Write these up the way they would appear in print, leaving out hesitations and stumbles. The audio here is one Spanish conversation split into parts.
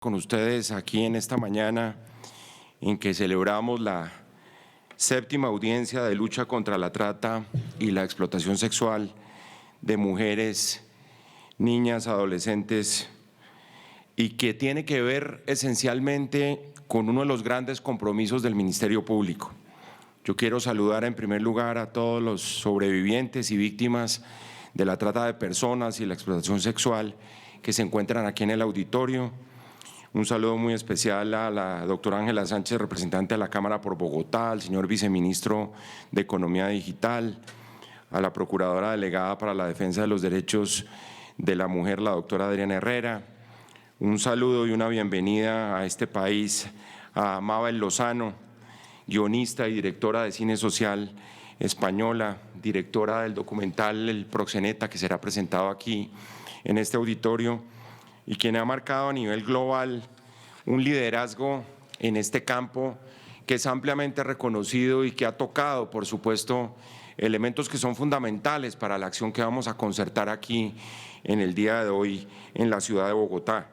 con ustedes aquí en esta mañana en que celebramos la séptima audiencia de lucha contra la trata y la explotación sexual de mujeres, niñas, adolescentes, y que tiene que ver esencialmente con uno de los grandes compromisos del Ministerio Público. Yo quiero saludar en primer lugar a todos los sobrevivientes y víctimas de la trata de personas y la explotación sexual que se encuentran aquí en el auditorio. Un saludo muy especial a la doctora Ángela Sánchez, representante de la Cámara por Bogotá, al señor viceministro de Economía Digital, a la procuradora delegada para la defensa de los derechos de la mujer, la doctora Adriana Herrera. Un saludo y una bienvenida a este país a Mabel Lozano, guionista y directora de cine social española, directora del documental El Proxeneta, que será presentado aquí en este auditorio, y quien ha marcado a nivel global un liderazgo en este campo que es ampliamente reconocido y que ha tocado, por supuesto, elementos que son fundamentales para la acción que vamos a concertar aquí en el día de hoy en la ciudad de Bogotá.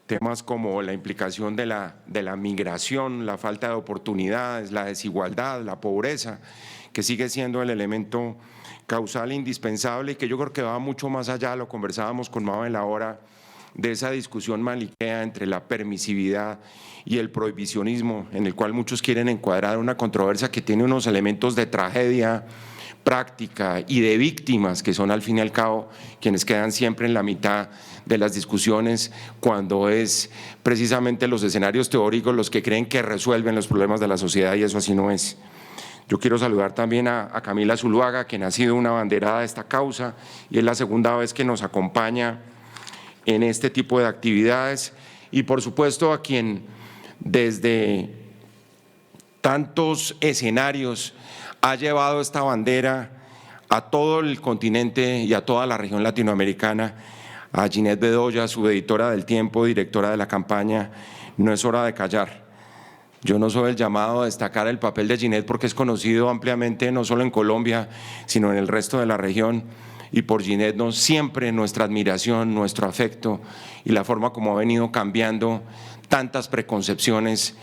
Temas como la implicación de la migración, la falta de oportunidades, la desigualdad, la pobreza, que sigue siendo el elemento causal e indispensable y que yo creo que va mucho más allá, lo conversábamos con Mabel ahora, de esa discusión maniquea entre la permisividad y el prohibicionismo, en el cual muchos quieren encuadrar una controversia que tiene unos elementos de tragedia práctica y de víctimas, que son al fin y al cabo quienes quedan siempre en la mitad de las discusiones, cuando es precisamente los escenarios teóricos los que creen que resuelven los problemas de la sociedad, y eso así no es. Yo quiero saludar también a Camila Zuluaga, quien ha sido una abanderada de esta causa y es la segunda vez que nos acompaña en este tipo de actividades, y por supuesto a quien desde tantos escenarios ha llevado esta bandera a todo el continente y a toda la región latinoamericana, a Ginette Bedoya, subeditora del Tiempo, directora de la campaña No es hora de callar. Yo no soy el llamado a destacar el papel de Ginette porque es conocido ampliamente no solo en Colombia, sino en el resto de la región, y por Ginette siempre nuestra admiración, nuestro afecto y la forma como ha venido cambiando tantas preconcepciones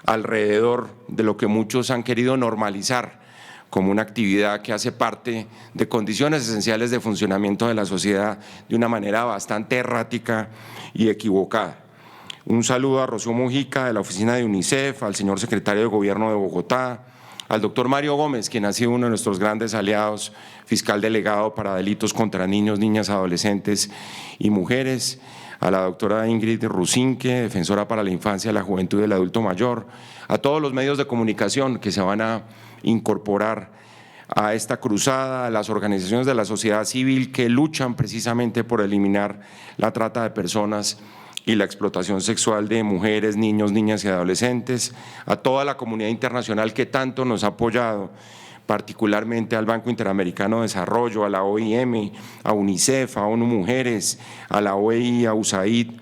alrededor de lo que muchos han querido normalizar como una actividad que hace parte de condiciones esenciales de funcionamiento de la sociedad de una manera bastante errática y equivocada. Un saludo a Rocío Mujica de la oficina de UNICEF, al señor secretario de Gobierno de Bogotá, al doctor Mario Gómez, quien ha sido uno de nuestros grandes aliados, fiscal delegado para delitos contra niños, niñas, adolescentes y mujeres, a la doctora Ingrid Rusinque, defensora para la infancia, la juventud y el adulto mayor, a todos los medios de comunicación que se van a incorporar a esta cruzada, a las organizaciones de la sociedad civil que luchan precisamente por eliminar la trata de personas y la explotación sexual de mujeres, niños, niñas y adolescentes, a toda la comunidad internacional que tanto nos ha apoyado, particularmente al Banco Interamericano de Desarrollo, a la OIM, a UNICEF, a ONU Mujeres, a la OEI, a USAID,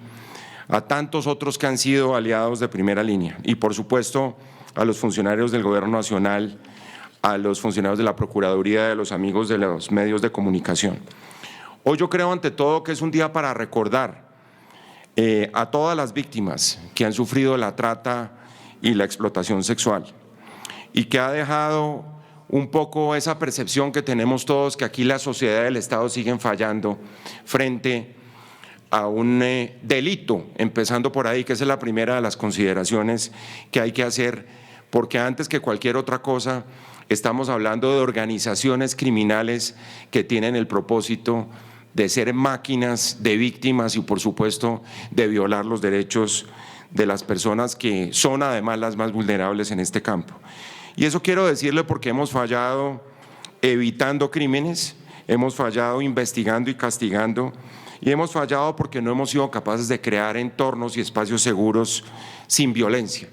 a tantos otros que han sido aliados de primera línea, y por supuesto a los funcionarios del Gobierno Nacional, a los funcionarios de la Procuraduría, de los amigos de los medios de comunicación. Hoy yo creo ante todo que es un día para recordar a todas las víctimas que han sufrido la trata y la explotación sexual, y que ha dejado un poco esa percepción que tenemos todos que aquí la sociedad y el Estado siguen fallando frente a un delito, empezando por ahí, que esa es la primera de las consideraciones que hay que hacer, porque antes que cualquier otra cosa estamos hablando de organizaciones criminales que tienen el propósito de ser máquinas de víctimas y por supuesto de violar los derechos de las personas que son además las más vulnerables en este campo. Y eso quiero decirle porque hemos fallado evitando crímenes, hemos fallado investigando y castigando, y hemos fallado porque no hemos sido capaces de crear entornos y espacios seguros sin violencia.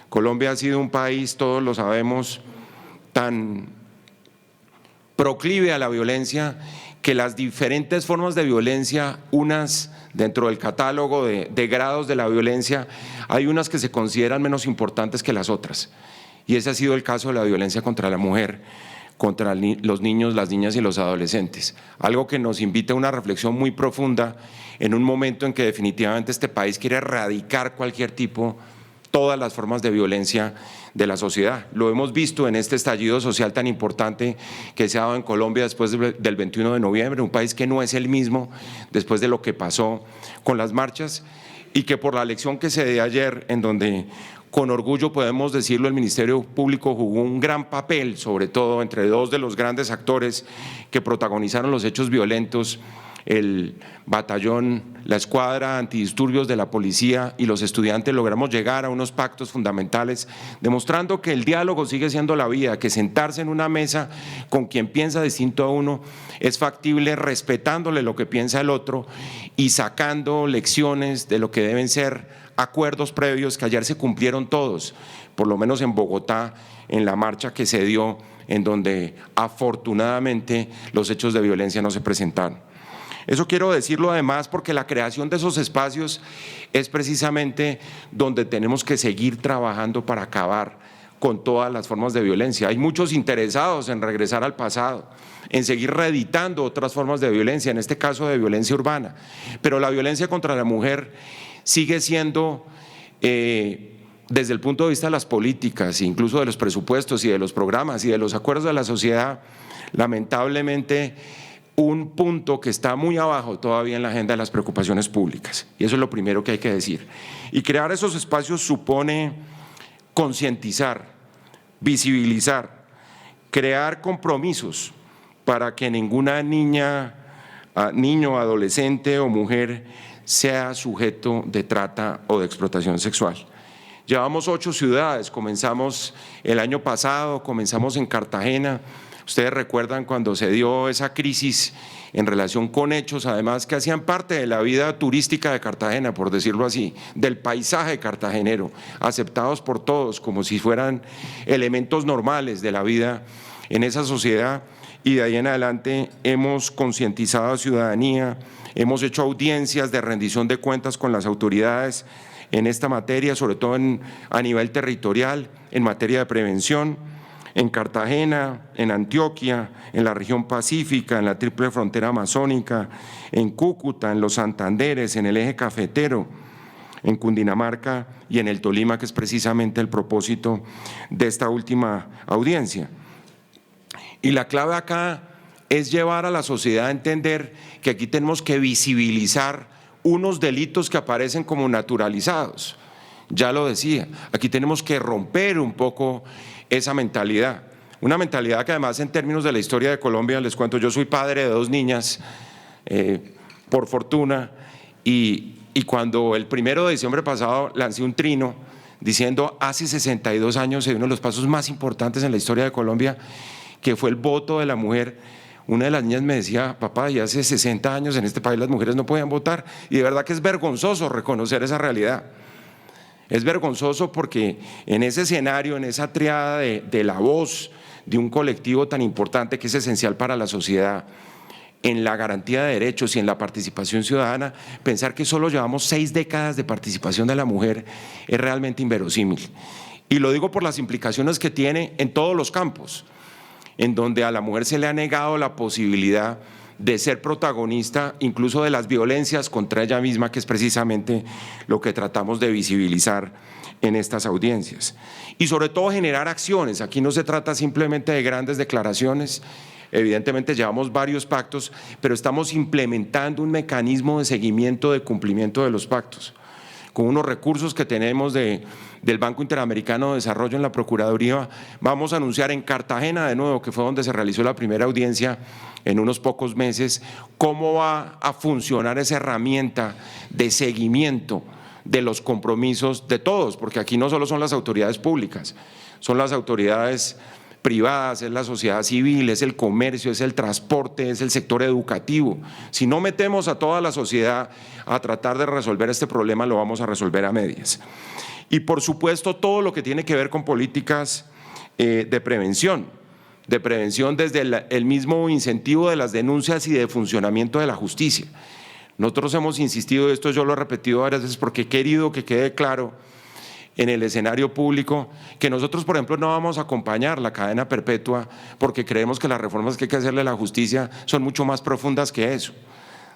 Colombia ha sido un país, todos lo sabemos, tan proclive a la violencia que las diferentes formas de violencia, unas dentro del catálogo de grados de la violencia, hay unas que se consideran menos importantes que las otras. Y ese ha sido el caso de la violencia contra la mujer, contra los niños, las niñas y los adolescentes. Algo que nos invita a una reflexión muy profunda en un momento en que definitivamente este país quiere erradicar cualquier tipo, todas las formas de violencia de la sociedad. Lo hemos visto en este estallido social tan importante que se ha dado en Colombia después del 21 de noviembre, un país que no es el mismo después de lo que pasó con las marchas y que por la elección que se dio ayer, en donde con orgullo podemos decirlo, el Ministerio Público jugó un gran papel, sobre todo entre dos de los grandes actores que protagonizaron los hechos violentos, el batallón, la escuadra antidisturbios de la policía y los estudiantes. Logramos llegar a unos pactos fundamentales, demostrando que el diálogo sigue siendo la vía, que sentarse en una mesa con quien piensa distinto a uno es factible, respetándole lo que piensa el otro y sacando lecciones de lo que deben ser acuerdos previos que ayer se cumplieron todos, por lo menos en Bogotá, en la marcha que se dio, en donde afortunadamente los hechos de violencia no se presentaron. Eso quiero decirlo además porque la creación de esos espacios es precisamente donde tenemos que seguir trabajando para acabar con todas las formas de violencia. Hay muchos interesados en regresar al pasado, en seguir reeditando otras formas de violencia, en este caso de violencia urbana, pero la violencia contra la mujer sigue siendo, desde el punto de vista de las políticas, incluso de los presupuestos y de los programas y de los acuerdos de la sociedad, lamentablemente un punto que está muy abajo todavía en la agenda de las preocupaciones públicas, y eso es lo primero que hay que decir. Y crear esos espacios supone concientizar, visibilizar, crear compromisos para que ninguna niña, niño, adolescente o mujer sea sujeto de trata o de explotación sexual. Llevamos 8 ciudades, comenzamos el año pasado, comenzamos en Cartagena. Ustedes recuerdan cuando se dio esa crisis en relación con hechos, además que hacían parte de la vida turística de Cartagena, por decirlo así, del paisaje cartagenero, aceptados por todos como si fueran elementos normales de la vida en esa sociedad, y de ahí en adelante hemos concientizado a la ciudadanía, hemos hecho audiencias de rendición de cuentas con las autoridades en esta materia, sobre todo a nivel territorial, en materia de prevención, en Cartagena, en Antioquia, en la región pacífica, en la triple frontera amazónica, en Cúcuta, en los Santanderes, en el eje cafetero, en Cundinamarca y en el Tolima, que es precisamente el propósito de esta última audiencia. Y la clave acá es llevar a la sociedad a entender que aquí tenemos que visibilizar unos delitos que aparecen como naturalizados. Ya lo decía, aquí tenemos que romper un poco esa mentalidad, una mentalidad que además en términos de la historia de Colombia, les cuento, yo soy padre de 2 niñas, por fortuna, y cuando el 1 de diciembre pasado lancé un trino diciendo hace 62 años se dio uno de los pasos más importantes en la historia de Colombia, que fue el voto de la mujer. Una de las niñas me decía, papá, ya hace 60 años en este país las mujeres no podían votar, y de verdad que es vergonzoso reconocer esa realidad. Es vergonzoso porque en ese escenario, en esa triada de la voz de un colectivo tan importante que es esencial para la sociedad, en la garantía de derechos y en la participación ciudadana, pensar que solo llevamos 6 décadas de participación de la mujer es realmente inverosímil. Y lo digo por las implicaciones que tiene en todos los campos, en donde a la mujer se le ha negado la posibilidad de ser protagonista incluso de las violencias contra ella misma, que es precisamente lo que tratamos de visibilizar en estas audiencias. Y sobre todo generar acciones. Aquí no se trata simplemente de grandes declaraciones, evidentemente llevamos varios pactos, pero estamos implementando un mecanismo de seguimiento de cumplimiento de los pactos, con unos recursos que tenemos del Banco Interamericano de Desarrollo en la Procuraduría. Vamos a anunciar en Cartagena de nuevo, que fue donde se realizó la primera audiencia en unos pocos meses, cómo va a funcionar esa herramienta de seguimiento de los compromisos de todos, porque aquí no solo son las autoridades públicas, son las autoridades privadas, es la sociedad civil, es el comercio, es el transporte, es el sector educativo. Si no metemos a toda la sociedad a tratar de resolver este problema, lo vamos a resolver a medias. Y por supuesto todo lo que tiene que ver con políticas de prevención desde el mismo incentivo de las denuncias y de funcionamiento de la justicia. Nosotros hemos insistido, esto yo lo he repetido varias veces porque he querido que quede claro, en el escenario público, que nosotros, por ejemplo, no vamos a acompañar la cadena perpetua porque creemos que las reformas que hay que hacerle a la justicia son mucho más profundas que eso.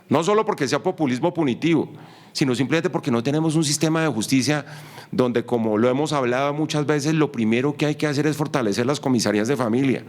No solo porque sea populismo punitivo, sino simplemente porque no tenemos un sistema de justicia donde, como lo hemos hablado muchas veces, lo primero que hay que hacer es fortalecer las comisarías de familia.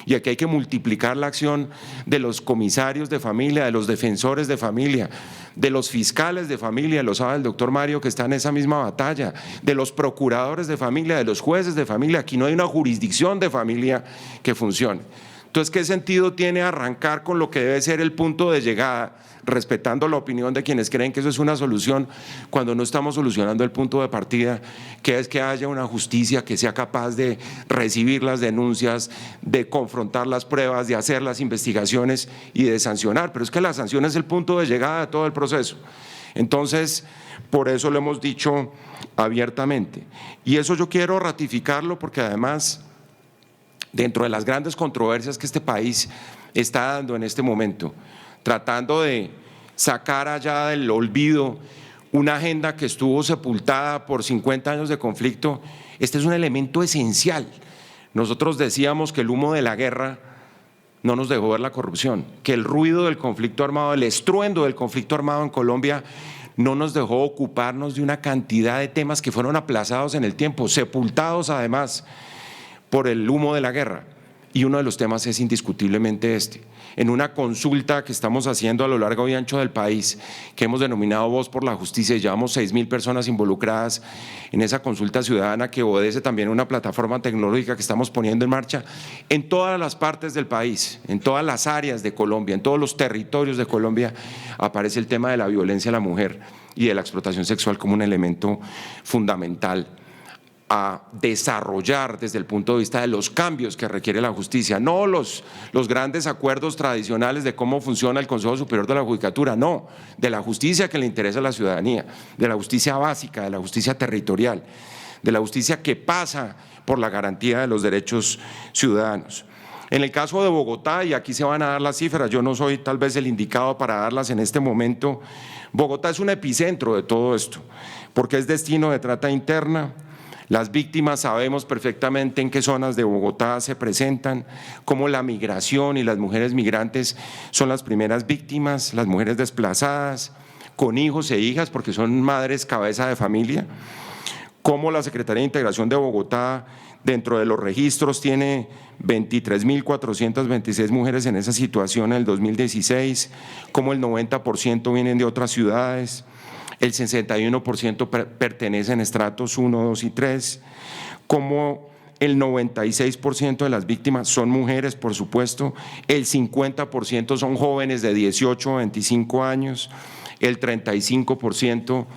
Y aquí hay que multiplicar la acción de los comisarios de familia, de los defensores de familia, de los fiscales de familia, lo sabe el doctor Mario que está en esa misma batalla, de los procuradores de familia, de los jueces de familia. Aquí no hay una jurisdicción de familia que funcione. Entonces, ¿qué sentido tiene arrancar con lo que debe ser el punto de llegada, respetando la opinión de quienes creen que eso es una solución, cuando no estamos solucionando el punto de partida, que es que haya una justicia que sea capaz de recibir las denuncias, de confrontar las pruebas, de hacer las investigaciones y de sancionar? Pero es que la sanción es el punto de llegada de todo el proceso. Entonces, por eso lo hemos dicho abiertamente. Y eso yo quiero ratificarlo porque además, dentro de las grandes controversias que este país está dando en este momento, tratando de sacar allá del olvido una agenda que estuvo sepultada por 50 años de conflicto, este es un elemento esencial. Nosotros decíamos que el humo de la guerra no nos dejó ver la corrupción, que el ruido del conflicto armado, el estruendo del conflicto armado en Colombia no nos dejó ocuparnos de una cantidad de temas que fueron aplazados en el tiempo, sepultados además por el humo de la guerra. Y uno de los temas es indiscutiblemente este. En una consulta que estamos haciendo a lo largo y ancho del país, que hemos denominado Voz por la Justicia, y llevamos 6.000 personas involucradas en esa consulta ciudadana, que obedece también a una plataforma tecnológica que estamos poniendo en marcha en todas las partes del país, en todas las áreas de Colombia, en todos los territorios de Colombia, aparece el tema de la violencia a la mujer y de la explotación sexual como un elemento fundamental a desarrollar desde el punto de vista de los cambios que requiere la justicia, no los grandes acuerdos tradicionales de cómo funciona el Consejo Superior de la Judicatura, no, de la justicia que le interesa a la ciudadanía, de la justicia básica, de la justicia territorial, de la justicia que pasa por la garantía de los derechos ciudadanos. En el caso de Bogotá, y aquí se van a dar las cifras, yo no soy tal vez el indicado para darlas en este momento, Bogotá es un epicentro de todo esto, porque es destino de trata interna. Las víctimas sabemos perfectamente en qué zonas de Bogotá se presentan, cómo la migración y las mujeres migrantes son las primeras víctimas, las mujeres desplazadas, con hijos e hijas, porque son madres cabeza de familia, cómo la Secretaría de Integración de Bogotá, dentro de los registros, tiene 23.426 mujeres en esa situación en el 2016, cómo el 90% vienen de otras ciudades, el 61% pertenecen a estratos 1, 2 y 3, como el 96% de las víctimas son mujeres, por supuesto, el 50% son jóvenes de 18 a 25 años, el 35%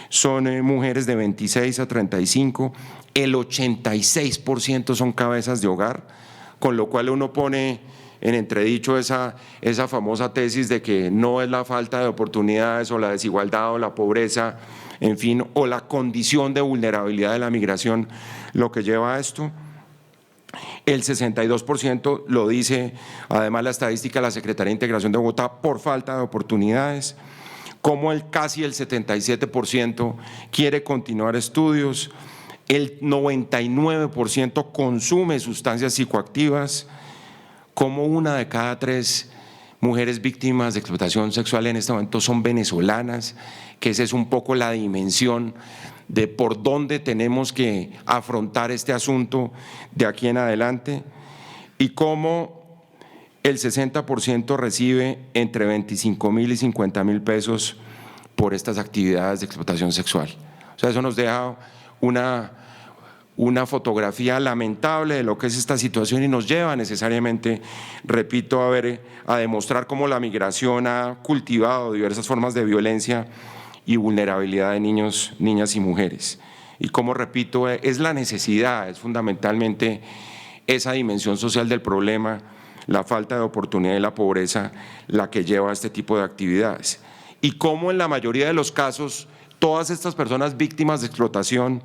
son mujeres de 26 a 35, el 86% son cabezas de hogar, con lo cual uno pone en entredicho esa famosa tesis de que no es la falta de oportunidades o la desigualdad o la pobreza, en fin, o la condición de vulnerabilidad de la migración lo que lleva a esto. El 62% lo dice además la estadística de la Secretaría de Integración de Bogotá por falta de oportunidades, como casi el 77% quiere continuar estudios, el 99% consume sustancias psicoactivas, como 1 de cada 3 mujeres víctimas de explotación sexual en este momento son venezolanas, que esa es un poco la dimensión de por dónde tenemos que afrontar este asunto de aquí en adelante, y cómo el 60% recibe entre 25.000 y 50.000 pesos por estas actividades de explotación sexual. O sea, eso nos deja una fotografía lamentable de lo que es esta situación y nos lleva necesariamente, repito, a demostrar cómo la migración ha cultivado diversas formas de violencia y vulnerabilidad de niños, niñas y mujeres. Y como repito, es la necesidad, es fundamentalmente esa dimensión social del problema, la falta de oportunidad y la pobreza, la que lleva a este tipo de actividades. Y cómo en la mayoría de los casos, todas estas personas víctimas de explotación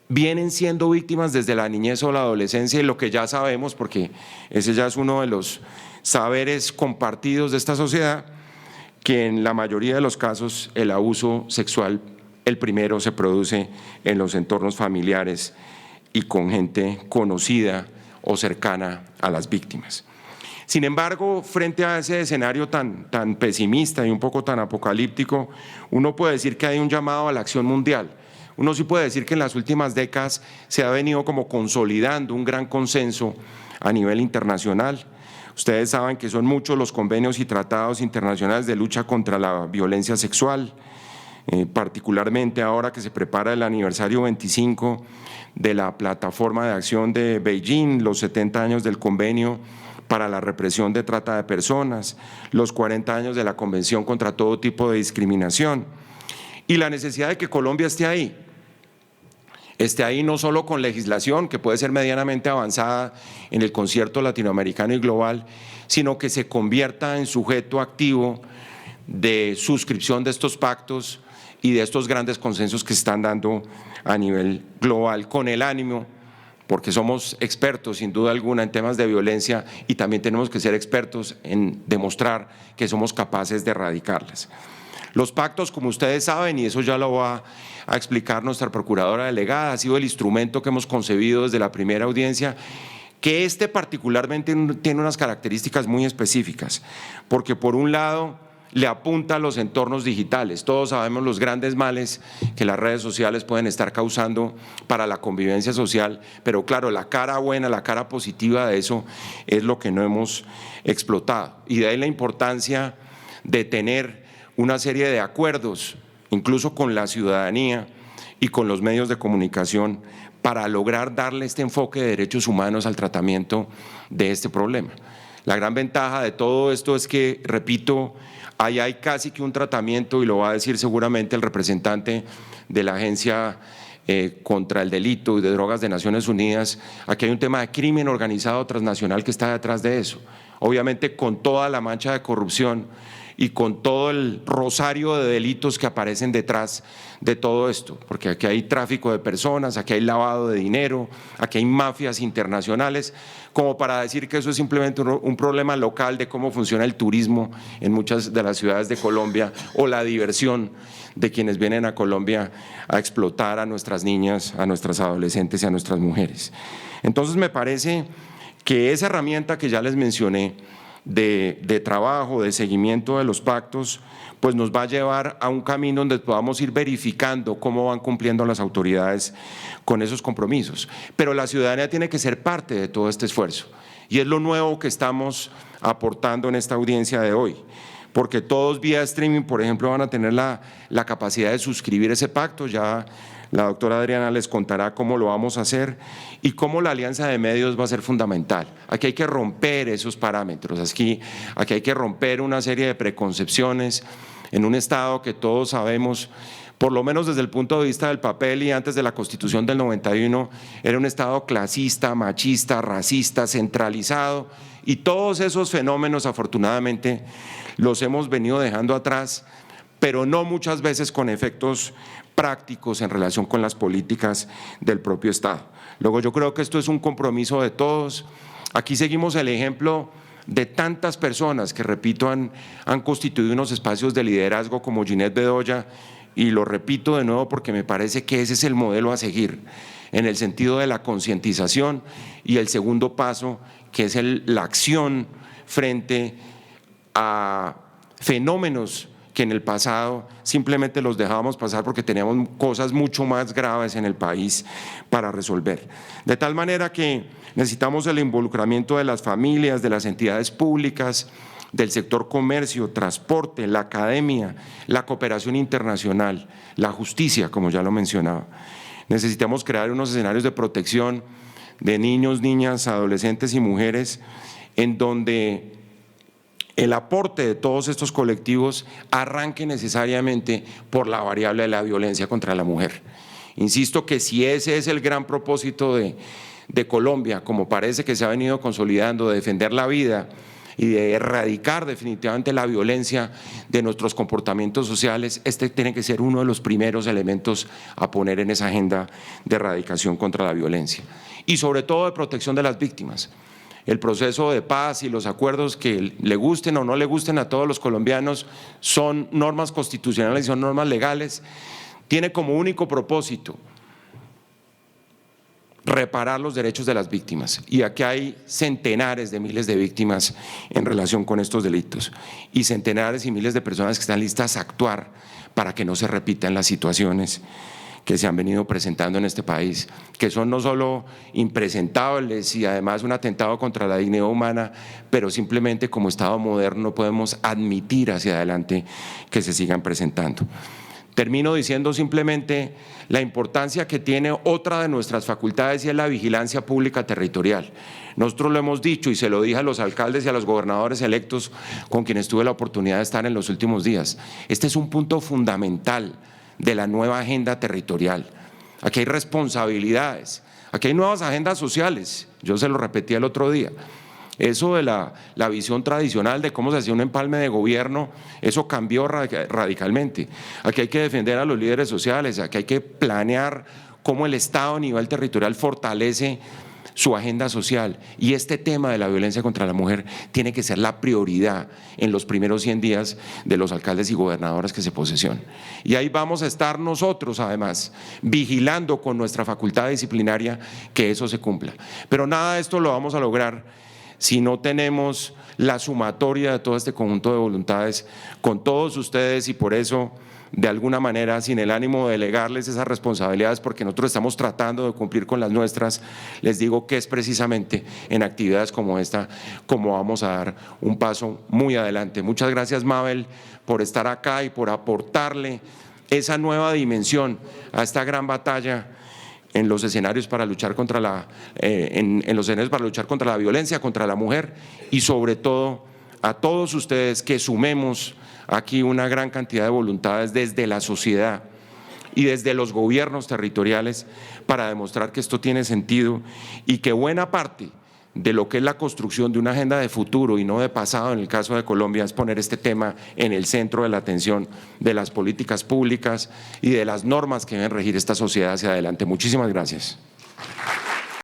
vienen siendo víctimas desde la niñez o la adolescencia, y lo que ya sabemos, porque ese ya es uno de los saberes compartidos de esta sociedad, que en la mayoría de los casos el abuso sexual el primero se produce en los entornos familiares y con gente conocida o cercana a las víctimas. Sin embargo, frente a ese escenario tan pesimista y un poco tan apocalíptico, uno puede decir que hay un llamado a la acción mundial. Uno sí puede decir que en las últimas décadas se ha venido como consolidando un gran consenso a nivel internacional. Ustedes saben que son muchos los convenios y tratados internacionales de lucha contra la violencia sexual, particularmente ahora que se prepara el aniversario 25 de la Plataforma de Acción de Beijing, los 70 años del convenio para la represión de trata de personas, los 40 años de la Convención contra todo tipo de discriminación y la necesidad de que Colombia esté ahí no solo con legislación que puede ser medianamente avanzada en el concierto latinoamericano y global, sino que se convierta en sujeto activo de suscripción de estos pactos y de estos grandes consensos que se están dando a nivel global con el ánimo, porque somos expertos sin duda alguna en temas de violencia y también tenemos que ser expertos en demostrar que somos capaces de erradicarlas. Los pactos, como ustedes saben, y eso ya lo va a explicar nuestra procuradora delegada, ha sido el instrumento que hemos concebido desde la primera audiencia, que particularmente tiene unas características muy específicas, porque por un lado le apunta a los entornos digitales. Todos sabemos los grandes males que las redes sociales pueden estar causando para la convivencia social, pero claro, la cara buena, la cara positiva de eso es lo que no hemos explotado. Y de ahí la importancia de tener una serie de acuerdos, incluso con la ciudadanía y con los medios de comunicación, para lograr darle este enfoque de derechos humanos al tratamiento de este problema. La gran ventaja de todo esto es que, repito, ahí hay casi que un tratamiento, y lo va a decir seguramente el representante de la Agencia contra el Delito y de Drogas de Naciones Unidas. Aquí hay un tema de crimen organizado transnacional que está detrás de eso. Obviamente con toda la mancha de corrupción y con todo el rosario de delitos que aparecen detrás de todo esto, porque aquí hay tráfico de personas, aquí hay lavado de dinero, aquí hay mafias internacionales, como para decir que eso es simplemente un problema local de cómo funciona el turismo en muchas de las ciudades de Colombia o la diversión de quienes vienen a Colombia a explotar a nuestras niñas, a nuestras adolescentes y a nuestras mujeres. Entonces me parece que esa herramienta que ya les mencioné de trabajo, de seguimiento de los pactos, pues nos va a llevar a un camino donde podamos ir verificando cómo van cumpliendo las autoridades con esos compromisos. Pero la ciudadanía tiene que ser parte de todo este esfuerzo y es lo nuevo que estamos aportando en esta audiencia de hoy, porque todos vía streaming, por ejemplo, van a tener la capacidad de suscribir ese pacto. Ya la doctora Adriana les contará cómo lo vamos a hacer y cómo la alianza de medios va a ser fundamental. Aquí hay que romper esos parámetros, aquí hay que romper una serie de preconcepciones en un Estado que todos sabemos, por lo menos desde el punto de vista del papel y antes de la Constitución del 91, era un Estado clasista, machista, racista, centralizado, y todos esos fenómenos afortunadamente los hemos venido dejando atrás, pero no muchas veces con efectos prácticos en relación con las políticas del propio Estado. Luego yo creo que esto es un compromiso de todos. Aquí seguimos el ejemplo de tantas personas que, repito, han constituido unos espacios de liderazgo como Ginette Bedoya, y lo repito de nuevo porque me parece que ese es el modelo a seguir, en el sentido de la concientización, y el segundo paso, que es la acción frente a fenómenos que en el pasado simplemente los dejábamos pasar porque teníamos cosas mucho más graves en el país para resolver. De tal manera que necesitamos el involucramiento de las familias, de las entidades públicas, del sector comercio, transporte, la academia, la cooperación internacional, la justicia, como ya lo mencionaba. Necesitamos crear unos escenarios de protección de niños, niñas, adolescentes y mujeres, en donde el aporte de todos estos colectivos arranque necesariamente por la variable de la violencia contra la mujer. Insisto que si ese es el gran propósito de Colombia, como parece que se ha venido consolidando, de defender la vida y de erradicar definitivamente la violencia de nuestros comportamientos sociales, este tiene que ser uno de los primeros elementos a poner en esa agenda de erradicación contra la violencia y sobre todo de protección de las víctimas. El proceso de paz y los acuerdos, que le gusten o no le gusten a todos los colombianos, son normas constitucionales y son normas legales tiene como único propósito reparar los derechos de las víctimas. Y aquí hay centenares de miles de víctimas en relación con estos delitos y centenares y miles de personas que están listas a actuar para que no se repitan las situaciones que se han venido presentando en este país, que son no solo impresentables y además un atentado contra la dignidad humana, pero simplemente como Estado moderno no podemos admitir hacia adelante que se sigan presentando. Termino diciendo simplemente la importancia que tiene otra de nuestras facultades y es la vigilancia pública territorial. Nosotros lo hemos dicho y se lo dije a los alcaldes y a los gobernadores electos con quienes tuve la oportunidad de estar en los últimos días. Este es un punto fundamental de la nueva agenda territorial. Aquí hay responsabilidades, aquí hay nuevas agendas sociales, yo se lo repetí el otro día. Eso de la visión tradicional de cómo se hacía un empalme de gobierno, eso cambió radicalmente. Aquí hay que defender a los líderes sociales, aquí hay que planear cómo el Estado a nivel territorial fortalece su agenda social, y este tema de la violencia contra la mujer tiene que ser la prioridad en los primeros 100 días de los alcaldes y gobernadores que se posesionen. Y ahí vamos a estar nosotros además vigilando con nuestra facultad disciplinaria que eso se cumpla. Pero nada de esto lo vamos a lograr si no tenemos la sumatoria de todo este conjunto de voluntades con todos ustedes, y por eso, de alguna manera, sin el ánimo de delegarles esas responsabilidades, porque nosotros estamos tratando de cumplir con las nuestras, les digo que es precisamente en actividades como esta como vamos a dar un paso muy adelante. Muchas gracias, Mabel, por estar acá y por aportarle esa nueva dimensión a esta gran batalla en los escenarios para luchar contra la violencia contra la mujer, y sobre todo a todos ustedes que sumemos aquí una gran cantidad de voluntades desde la sociedad y desde los gobiernos territoriales para demostrar que esto tiene sentido y que buena parte de lo que es la construcción de una agenda de futuro y no de pasado en el caso de Colombia es poner este tema en el centro de la atención de las políticas públicas y de las normas que deben regir esta sociedad hacia adelante. Muchísimas gracias.